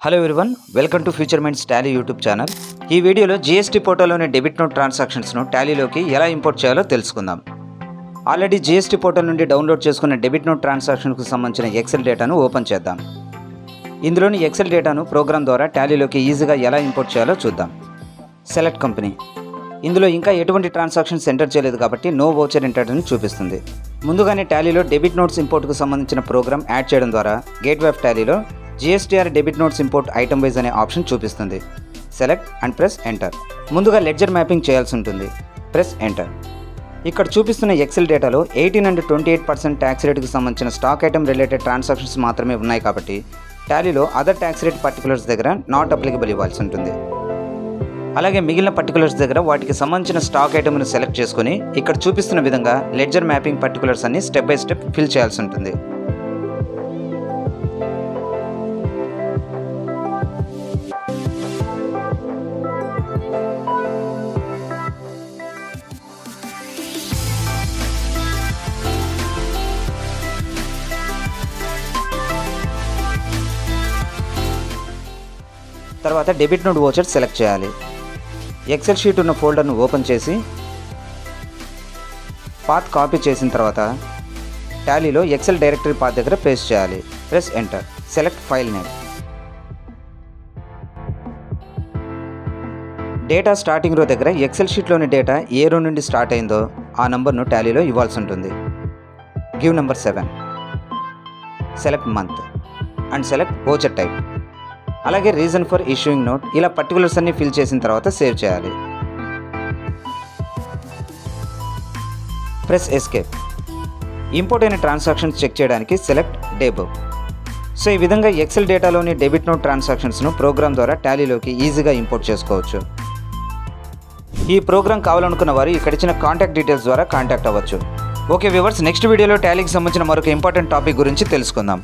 Hello everyone, welcome to future minds Tally YouTube channel. ఈ వీడియోలో GST పోర్టల్లోని debit note ట్రాన్సాక్షన్స్ను టాలీలోకి ఎలా import చేయాలో తెలుసుకుందాం. ఆల్రెడీ జీఎస్టీ పోర్టల్ నుండి డౌన్లోడ్ చేసుకున్న డెబిట్ నోట్ ట్రాన్సాక్షన్కు సంబంధించిన ఎక్సెల్ డేటాను ఓపెన్ చేద్దాం. ఇందులోని ఎక్సెల్ డేటాను ప్రోగ్రామ్ ద్వారా టాలీలోకి ఈజీగా ఎలా ఇంపోర్ట్ చేయాలో చూద్దాం. Select company. ఇందులో ఇంకా ఎటువంటి ట్రాన్సాక్షన్స్ ఎంటర్ చేయలేదు కాబట్టి నో వోచర్ ఎంటర్డ్ అని చూపిస్తుంది. ముందుగానే టాలీలో డెబిట్ నోట్స్ ఇంపోర్ట్కు సంబంధించిన ప్రోగ్రామ్ యాడ్ చేయడం ద్వారా గేట్వే ఆఫ్ టాలీలో GSTR debit notes import item wise అనే ఆప్షన్ చూపిస్తుంది. Select and press enter. ముందుగా లెడ్జర్ మ్యాపింగ్ చేయాల్సి ఉంటుంది. Press enter. ఇక్కడ చూపిస్తున్న ఎక్సెల్ డేటాలో 18 and 28% ట్యాక్స్ రేటుకు సంబంధించిన స్టాక్ ఐటమ్ రిలేటెడ్ ట్రాన్సాక్షన్స్ మాత్రమే ఉన్నాయి కాబట్టి టాలీలో అదర్ ట్యాక్స్ రేట్ పర్టికులర్స్ దగ్గర నాట్ అప్లికబుల్ ఇవ్వాల్సి ఉంటుంది. అలాగే మిగిలిన పర్టికులర్స్ దగ్గర వాటికి సంబంధించిన స్టాక్ ఐటమ్ను సెలెక్ట్ చేసుకుని ఇక్కడ చూపిస్తున్న విధంగా లెడ్జర్ మ్యాపింగ్ పర్టికులర్స్ అన్ని స్టెప్ బై స్టెప్ ఫిల్ చేయాల్సి ఉంటుంది. తర్వాత డెబిట్ నోట్ వోచర్ సెలెక్ట్ చేయాలి. ఎక్సెల్ షీట్ ఉన్న ఫోల్డర్ను ఓపెన్ చేసి పాత్ కాపీ చేసిన తర్వాత టాలీలో ఎక్సెల్ డైరెక్టరీ పాత్ దగ్గర పేస్ట్ చేయాలి. Press enter. Select file name. Data starting రో దగ్గర ఎక్సెల్ షీట్లోని డేటా ఏ రో నుండి స్టార్ట్ అయిందో ఆ నంబర్ను టాలీలో ఇవ్వాల్సి ఉంటుంది. Give number 7. Select month and select voucher type. అలాగే రీజన్ ఫర్ ఇష్యూయింగ్ నోట్. ఇలా పర్టికులర్స్ అన్ని ఫిల్ చేసిన తర్వాత సేవ్ చేయాలి. Press escape. ఇంపోర్ట్ అయిన ట్రాన్సాక్షన్స్ చెక్ చేయడానికి సెలెక్ట్ డేబుక్. సో ఈ విధంగా ఎక్సెల్ డేటాలోని డెబిట్ నోట్ ట్రాన్సాక్షన్స్ను ప్రోగ్రామ్ ద్వారా టాలీలోకి ఈజీగా ఇంపోర్ట్ చేసుకోవచ్చు. ఈ ప్రోగ్రామ్ కావాలనుకున్న వారు ఇక్కడ ఇచ్చిన కాంటాక్ట్ డీటెయిల్స్ ద్వారా కాంటాక్ట్ అవ్వచ్చు. ఓకే వ్యూవర్స్, నెక్స్ట్ వీడియోలో టాలీకి సంబంధించిన మరొక ఇంపార్టెంట్ టాపిక్ గురించి తెలుసుకుందాం.